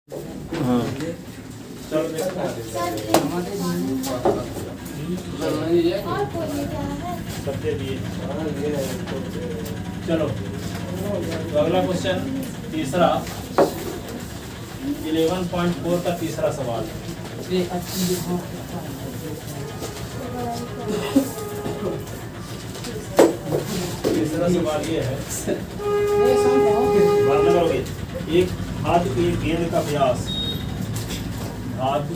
हाँ चलो सबसे दिए। चलो तो अगला क्वेश्चन तीसरा 11.4 का तीसरा सवाल। तीसरा सवाल ये है, ध्यान करोगे, एक धातु की गेंद का व्यास, धातु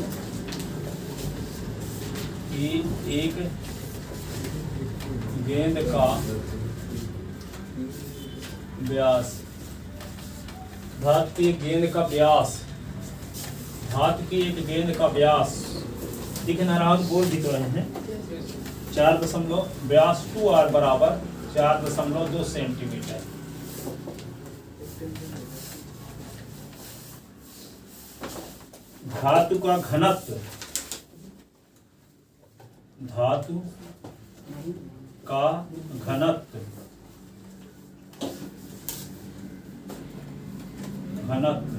की एक गेंद का व्यास, धातु की गेंद का व्यास, धातु की एक गेंद का व्यास दिख ना रहा, बोल भी तो रहे हैं, 4 व्यास 2r बराबर 4.2 सेंटीमीटर। धातु का घनत्व, धातु का घनत्व, घनत्व,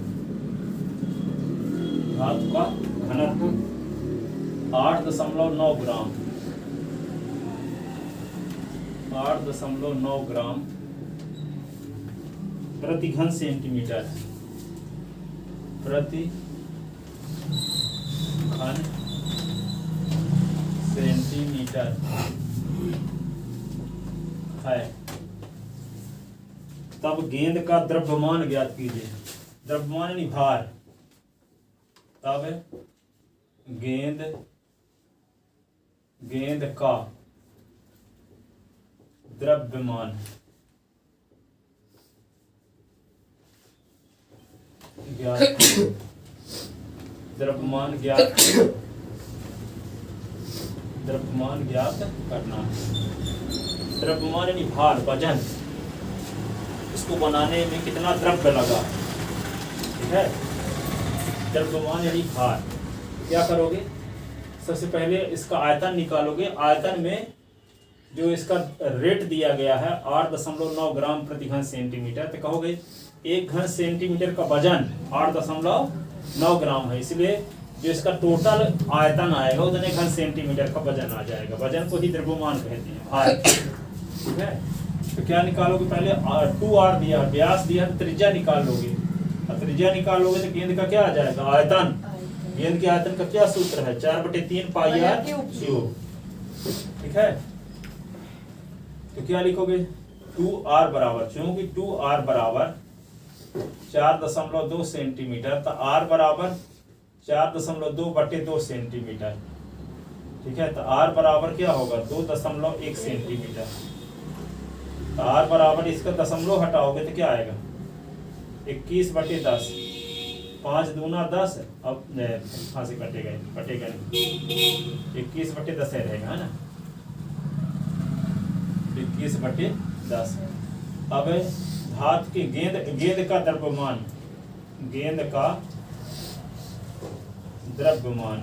धातु का घनत्व 8.9 ग्राम, 8.9 ग्राम प्रति घन सेंटीमीटर, प्रति घन सेंटीमीटर है। तब गेंद का द्रव्यमान ज्ञात कीजिए। द्रव्यमान यानी भार। तब गेंद का द्रव्यमान ज्ञात, द्रव्यमान ज्ञात, द्रव्यमान ज्ञात करना। द्रव्यमान यानी भार, वजन, इसको बनाने में कितना द्रव्य लगा, ठीक है। द्रव्यमान यानी भार। क्या करोगे, सबसे पहले इसका आयतन निकालोगे। आयतन में जो इसका रेट दिया गया है 8.9 ग्राम प्रति घन सेंटीमीटर, तो कहोगे 1 घन सेंटीमीटर का वजन 8.9 ग्राम है, इसलिए जो इसका टोटल आयतन आएगा उतने घन सेंटीमीटर का वजन आ जाएगा। वजन को ही द्रव्यमान कहते हैं, भार, ठीक है। तो क्या निकालोगे, पहले 2r दिया, व्यास दिया, तो त्रिज्या निकाल लोगे। और त्रिज्या निकालोगे तो गेंद का क्या आ जाएगा, आयतन। गेंद के आयतन का क्या सूत्र है, 4/3 पाई r क्यूब, ठीक है। तो क्या लिखोगे, 2r बराबर, क्योंकि 2r बराबर 4.2 सेंटीमीटर, तो r बराबर 4.2/2 सेंटीमीटर, ठीक है। तो r बराबर क्या होगा, 2.1 सेंटीमीटर। तो r बराबर इसका दशमलव हटाओगे तो क्या आएगा, 21/10, 5 दूना 10, अब कहाँ से कटेगा, 21/10 रहेगा, है ना, 21/10। अब धातु की गेंद का द्रव्यमान, गेंद का द्रव्यमान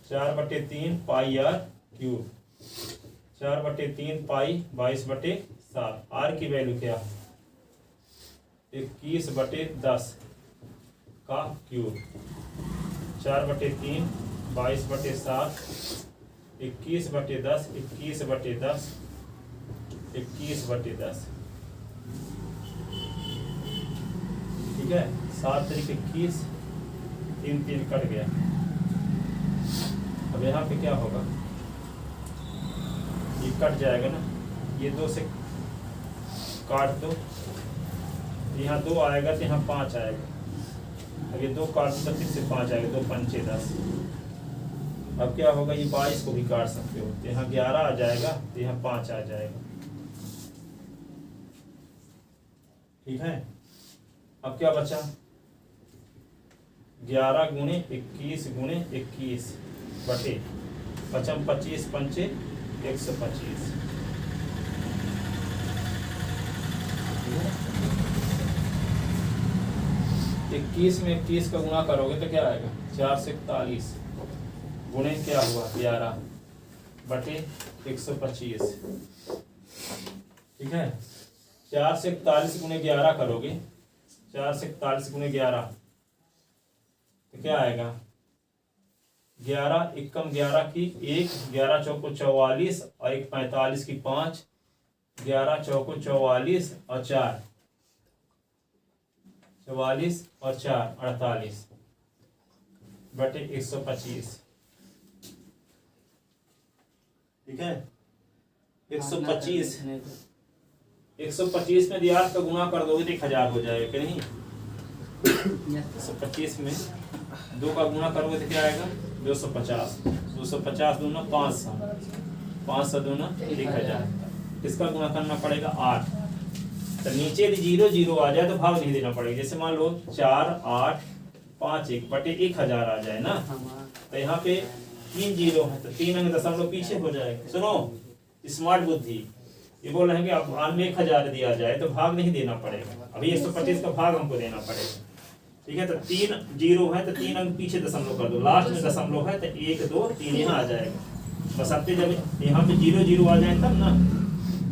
4/3 पाई r क्यूब, 4/3 पाई 22/7। r की वैल्यू क्या, 21/10 का क्यूब, 4/3 22/7, 21/10, 21/10, 21/10, ठीक है। 7 तरीके 21, 3 कट गया। अब यहाँ पे क्या होगा, ये कट जाएगा ना, ये 2 से काट दो, यहाँ 2 आएगा तो यहाँ 5 आएगा। अब ये 2 काट दो तो फिर से 5 आएगा, 2 पंचे 10। अब क्या होगा, ये 22 को भी काट सकते हो, तो यहाँ 11 आ जाएगा, तो यहाँ 5 आ जाएगा, ठीक है। अब क्या बचा, 11 गुणे 21 गुणे 21 बटे 25 पंचे 125, 21 में 21 का गुणा करोगे तो क्या आएगा, 4 से 41 गुणे क्या हुआ 11 बटे 125, ठीक है। 4 से 41 गुणे 11 करोगे 4 से 41 गुणे 11 तो क्या आएगा 11 एकम 11 की 1, 11 चौको 44 और 1 45 की 5, 11 चौको 44 और 4 44 और 4 48 बटे 125। ठीक है 125 125 में 8 का गुना कर दोगे तो 1000 हो जाएगा कि नहीं। 125 में 2 का गुना करोगे तो क्या आएगा 250 250 दूना 500 500 दूना 1000। किसका गुना करना पड़ेगा 8। तो नीचे यदि 0 0 आ जाए तो भाग नहीं देना पड़ेगा। जैसे मान लो 4 8 5 1 बटे 1000 आ जाए ना, तो यहाँ पे 3 0 है तो 3 अंक दशमलव पीछे हो जाएगा। सुनो स्मार्ट बुद्धि, ये बोल रहे हैं कि अब आन में 1000 दिया जाए तो भाग नहीं देना पड़ेगा। अभी 125 का भाग हमको देना पड़ेगा। ठीक है तो 3 0 है तो 3 अंक पीछे दशमलव कर दो, लास्ट में दशमलव है तो 1 2 3 यहाँ आ जाएगा। बस अब जब यहाँ पे 0 0 आ जाए तब ना,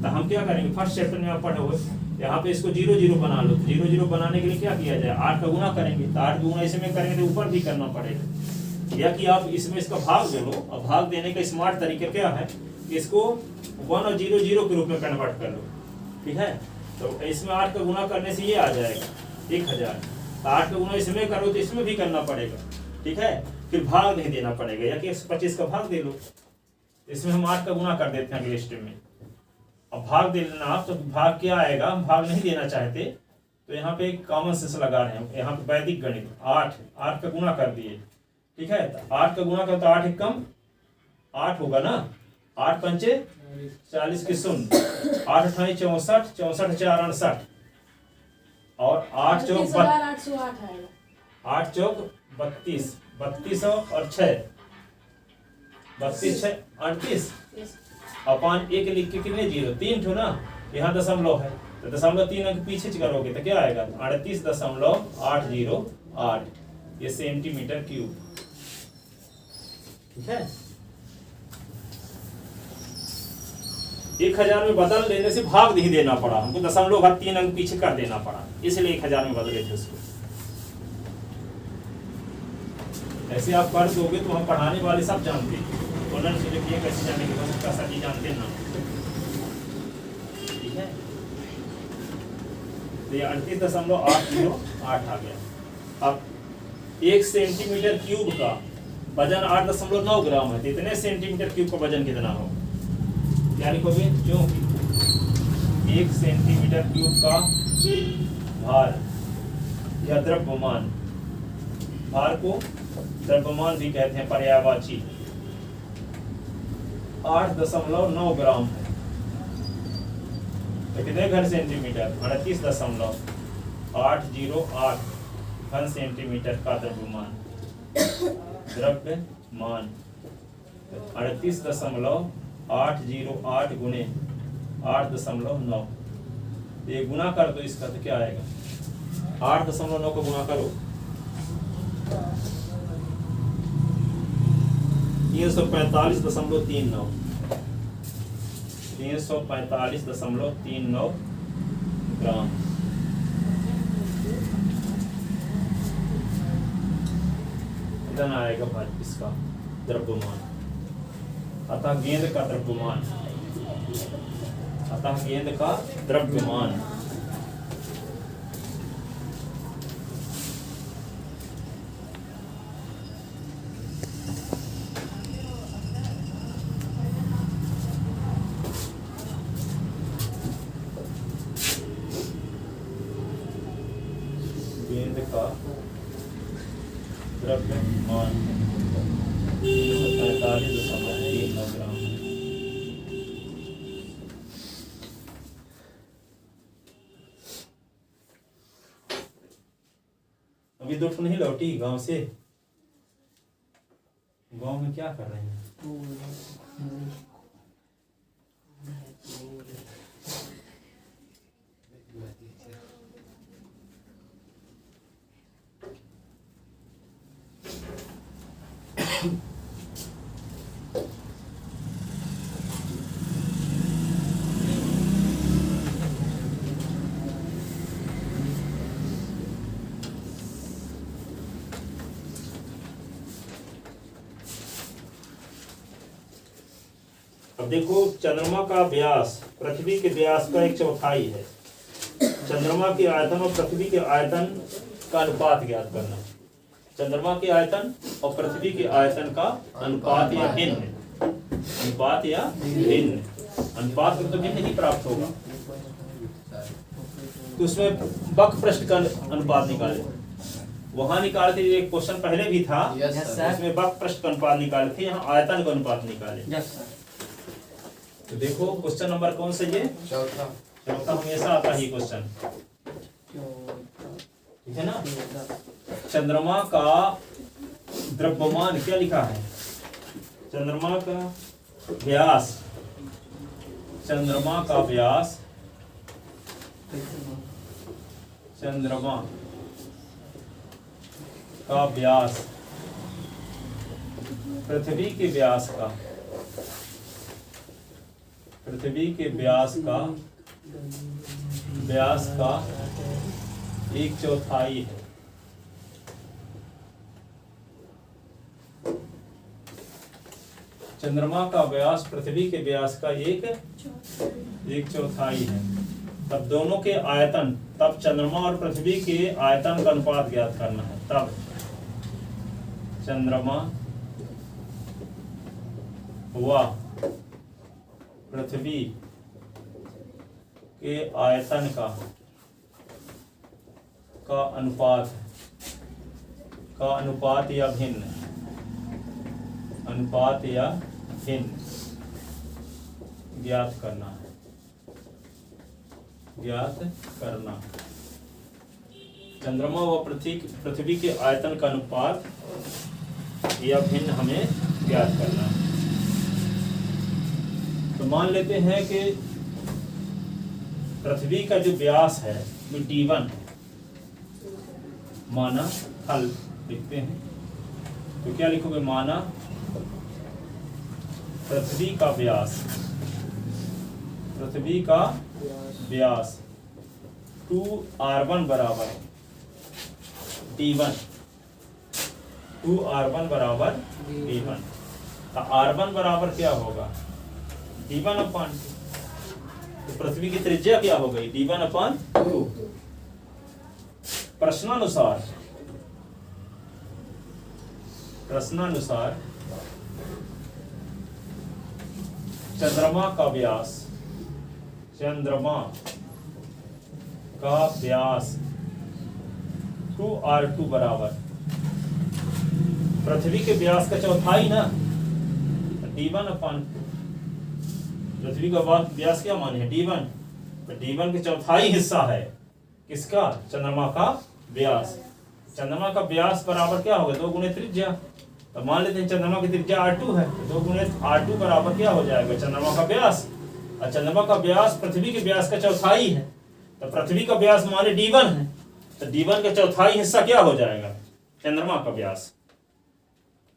तो हम क्या करेंगे फर्स्ट चैप्टर में आप पढ़े हुए यहाँ पे इसको 0 0 बना लो। 0 0 बनाने के लिए क्या किया जाए 8 का गुना करेंगे, तो 8 गुना इसमें करेंगे तो ऊपर भी करना पड़ेगा। या कि आप इसमें इसका भाग दे लो, और भाग देने का स्मार्ट तरीका क्या है कि इसको 1 और 0 0 के रूप में कन्वर्ट कर लो। ठीक है तो इसमें 8 का गुना करने से ये आ जाएगा 1000। तो 8 का गुना इसमें करो तो इसमें भी करना पड़ेगा। ठीक है फिर भाग नहीं देना पड़ेगा, या कि 125 का भाग दे लो। इसमें हम 8 का गुना कर देते हैं अगले स्टेप में। अब भाग दे लेना आप, तो भाग क्या आएगा, हम भाग नहीं देना चाहते तो यहाँ पे एक कॉमन सेंस लगा रहे हैं। यहाँ पे वैदिक गणित 8 का गुना कर दिए। ठीक है तो 8 का गुना कर तो 8 एकम 8 होगा ना, 8 पंचे 40 की 0, 8 अठाई 64, 64 4 68 और 8 चौक 8 चौक 32, 32 और 6 32 6 38 अपान 1 लिख के कितने 0 3 ठो ना, यहाँ दशमलव है तो दशमलव 3 अंक पीछे करोगे तो क्या आएगा 38.808 ये सेंटीमीटर क्यूब। ठीक है 1000 में बदल लेने से भाग नहीं देना पड़ा हमको, दशमलव का 3 अंक पीछे कर देना पड़ा, इसलिए 1000 में बदले थे उसको। ऐसे आप कर दोगे तो हम पढ़ाने वाले सब जानते हैं, कैसे जानेंगे बस उसका सही जानते ना। ठीक है तो ये 38.808 आ गया। अब 1 सेंटीमीटर क्यूब का वजन 8.9 ग्राम है, तो इतने सेंटीमीटर क्यूब का वजन कितना हो, यानी को जो 1 सेंटीमीटर क्यूब का भार या द्रव्यमान, भार को द्रव्यमान भी कहते हैं पर्यायवाची, 8.9 ग्राम है। तो कितने घन सेंटीमीटर 38.808 घन सेंटीमीटर का द्रव्यमान। द्रव्यमान 38.808 गुणे 8.9, ये गुना कर दो इसका तो क्या आएगा 8.9 को गुना करो 345.39 345.39 ग्राम। इतना आएगा भाई इसका द्रव्यमान। अतः गेंद का द्रव्यमान, अतः गेंद का द्रव्यमान द्रव्यमान 45.39 ग्राम। अभी दो ठो नहीं लौटी गांव से, गांव में क्या कर रहे हैं? अब देखो चंद्रमा का व्यास पृथ्वी के व्यास का 1/4 है। चंद्रमा के आयतन और पृथ्वी के आयतन का अनुपात ज्ञात करना। चंद्रमा के आयतन और पृथ्वी के आयतन का अनुपात या भिन्न, अनुपात या भिन्न, अनुपात में तो भिन्न ही प्राप्त होगा। तो उसमें बक पृष्ठ का अनुपात निकाले, वहां निकाले थे, एक क्वेश्चन पहले भी था उसमें बक पृष्ठ का अनुपात निकाले थे, यहाँ आयतन का अनुपात निकाले। तो देखो क्वेश्चन नंबर कौन सा ये चौथा हमेशा आता है क्वेश्चन, ठीक है ना। चंद्रमा का द्रव्यमान क्या लिखा है, चंद्रमा का व्यास, चंद्रमा का व्यास, चंद्रमा का व्यास पृथ्वी के व्यास का, पृथ्वी के व्यास का 1/4 है। चंद्रमा का व्यास पृथ्वी के व्यास का 1/4 है। तब दोनों के आयतन, तब चंद्रमा और पृथ्वी के आयतन का अनुपात ज्ञात करना है। तब चंद्रमा व पृथ्वी के आयतन का अनुपात या भिन्न, अनुपात या भिन्न ज्ञात करना है, ज्ञात करना। चंद्रमा व पृथ्वी के आयतन का अनुपात या भिन्न हमें ज्ञात करना है। तो मान लेते हैं कि पृथ्वी का जो व्यास है वो D1 है, माना हल लिखते हैं। तो क्या लिखोगे, माना पृथ्वी का व्यास, पृथ्वी का व्यास 2r1 बराबर D1, 2r1 बराबर D1। r1 बराबर क्या होगा, D1/2। तो पृथ्वी की त्रिज्या क्या हो गई, D1/2। प्रश्नानुसार चंद्रमा का व्यास, चंद्रमा का व्यास 2r2 बराबर पृथ्वी के व्यास का 1/4 ना, D1/2। पृथ्वी का व्यास क्या माने है, D1। तो D1 के 1/4 हिस्सा है किसका, चंद्रमा का व्यास। चंद्रमा का व्यास बराबर क्या होगा, 2 गुणे त्रिज्या। तो मान लेते हैं चंद्रमा की त्रिज्या r2 है, 2 गुणे r2 बराबर क्या हो जाएगा, चंद्रमा का व्यास। और चंद्रमा का व्यास पृथ्वी के व्यास का 1/4 है, तो पृथ्वी का व्यास माने D1 है, तो D1 का 1/4 हिस्सा क्या हो जाएगा, चंद्रमा का व्यास।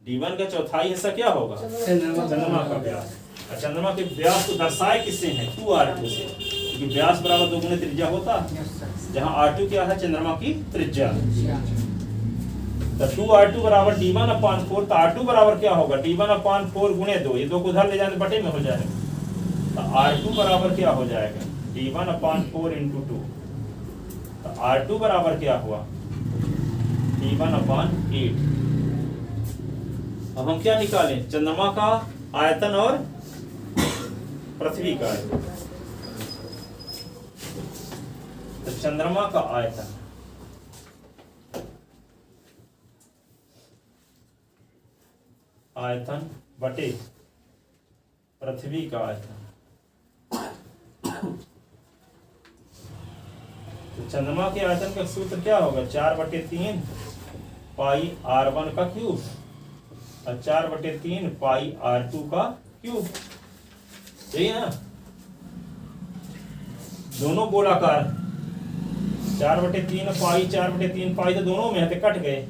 D1 का 1/4 हिस्सा क्या होगा, चंद्रमा का व्यास। और चंद्रमा के व्यास को दर्शाए किससे है, 2r2 से, क्योंकि व्यास बराबर 2 गुणे त्रिज्या होता है, जहां r2 क्या है, चंद्रमा की त्रिज्या। तो 2r2 बराबर D1/4। तो r2 बराबर क्या होगा, D1/4 गुणे 2, ये 2 को उधर ले जाने बटे में हो जाएगा। तो r2 बराबर क्या हो जाएगा, D1/4 × 2। तो r2 बराबर क्या हुआ, D1/8। अब हम क्या निकालें, चंद्रमा का आयतन और पृथ्वी का आयतन। तो चंद्रमा का आयतन, आयतन बटे पृथ्वी का आयतन। तो चंद्रमा के आयतन का सूत्र क्या होगा, 4/3 पाई r1 का क्यूब और 4/3 पाई r2 का क्यूब। यही है ना, दोनों गोलाकार 4/3 पाई 4/3 पाई तो दोनों में है, तो कट गए।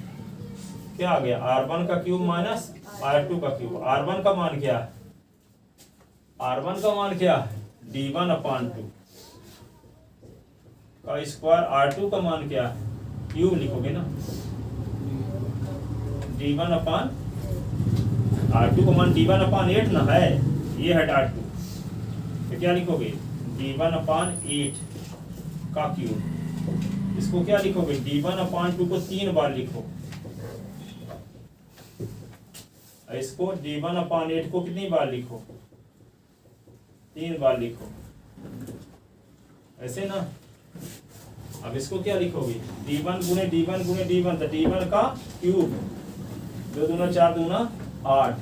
क्या आ गया, r1 का क्यूब माइनस r2 का क्यूब। r1 का मान क्या है, r1 का मान क्या है, D1/2 का स्क्वायर। r2 का मान क्या है, क्यूब लिखोगे ना, D1/r2 का मान D1/8 ना है, ये है r2। क्या लिखोगे d1/8 का क्यूब। इसको क्या लिखोगे d1/2 को 3 बार लिखो। इसको d1/8 को कितनी बार लिखो 3 बार लिखो, ऐसे ना। अब इसको क्या लिखोगे d1 गुणे d1 गुणे d1, तो d1 का क्यूब, 2 दूना 4 दूना 8,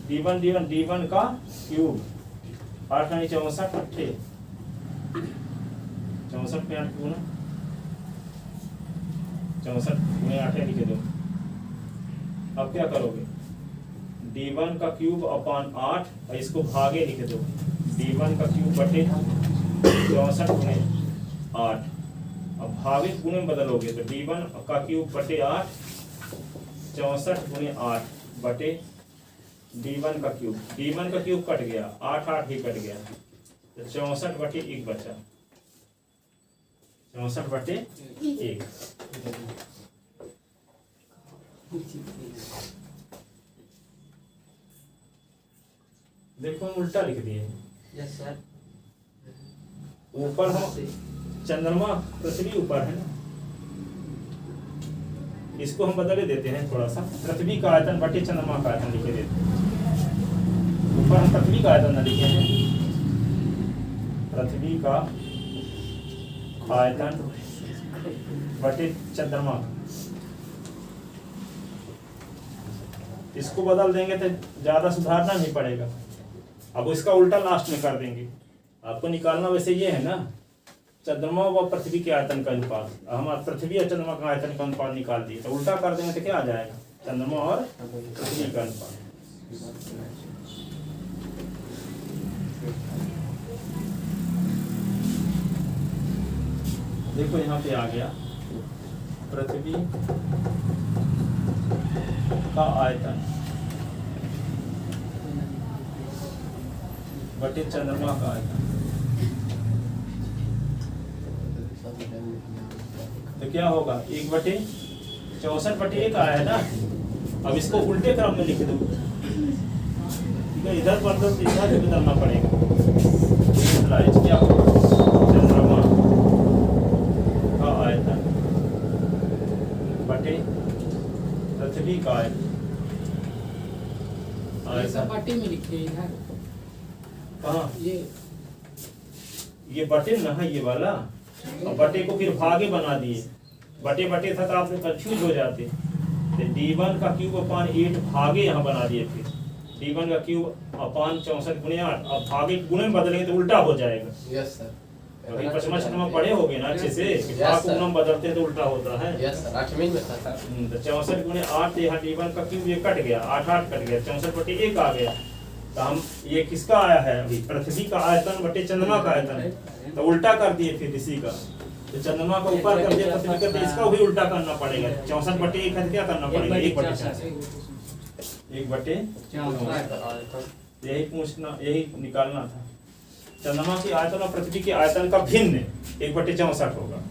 d1 d1 d1 का क्यूब, 8 यानी 64 अट्ठे 64 पे 8 गुना 64 गुणे 8 लिख दो। अब क्या करोगे d1 का क्यूब अपॉन 8 और इसको भागे लिख दो, d1 का क्यूब बटे 64 गुणे 8। अब भागे गुणे में बदलोगे तो d1 का क्यूब बटे 8, 64 गुणे 8 बटे d1 का क्यूब, d1 का क्यूब कट गया, 8 8 ही कट गया, तो 64 बटे 1 बचा, 64 बटे 1। देखो हम उल्टा लिख दिए। Yes sir. ऊपर हम चंद्रमा पृथ्वी ऊपर है ना, इसको हम बदले देते हैं थोड़ा सा, पृथ्वी का आयतन बटे चंद्रमा का आयतन लिखे देते हैं। ऊपर हम पृथ्वी का आयतन न लिखे हैं, पृथ्वी का आयतन बटे चंद्रमा का, इसको बदल देंगे तो ज्यादा सुधारना नहीं पड़ेगा। अब इसका उल्टा लास्ट में कर देंगे। आपको निकालना वैसे ये है ना, चंद्रमा व पृथ्वी के आयतन का अनुपात, हम पृथ्वी और चंद्रमा का आयतन का अनुपात निकाल दिए, तो उल्टा कर देंगे तो क्या आ जाएगा चंद्रमा और पृथ्वी का अनुपात। देखो यहाँ पे आ गया पृथ्वी का आयतन बटे चंद्रमा का आयतन, तो क्या होगा 1/64/1 आया है ना। अब इसको उल्टे क्रम में लिख दो, ठीक है, इधर बदल इधर बदलना पड़ेगा। क्या होगा चंद्रमा का आयतन बटे पृथ्वी का आयतन, बटे में लिखिए इधर। कहाँ ये बटे ना है ये वाला, और बटे को फिर भागे बना दिए, बटे बटे था तो आप कंफ्यूज हो जाते। तो d1 का क्यूब अपॉन 8 भागे यहाँ बना दिए, फिर d1 का क्यूब अपॉन 64 गुणे 8, अब भागे गुणे में बदलेंगे तो उल्टा हो जाएगा। Yes sir. अभी पचमा छठमा पढ़े होगे ना अच्छे से, भाग को गुणे में बदलते हैं तो उल्टा होता है। यस सर, 8वीं में था सर। तो 64 गुणे 8, यहाँ d1 का क्यूब ये कट गया, 8 8 कट गया, 64/1 आ गया। तो हम ये किसका आया है अभी, पृथ्वी का आयतन बटे चंद्रमा का आयतन, तो उल्टा कर दिए फिर इसी का, तो चंद्रमा का ऊपर कर दिया, पृथ्वी का, तो इसका भी उल्टा करना पड़ेगा। 64/1 है, क्या करना पड़ेगा 1/64। यही पूछना, यही निकालना था। चंद्रमा की आयतन और पृथ्वी के आयतन का भिन्न 1/64 होगा।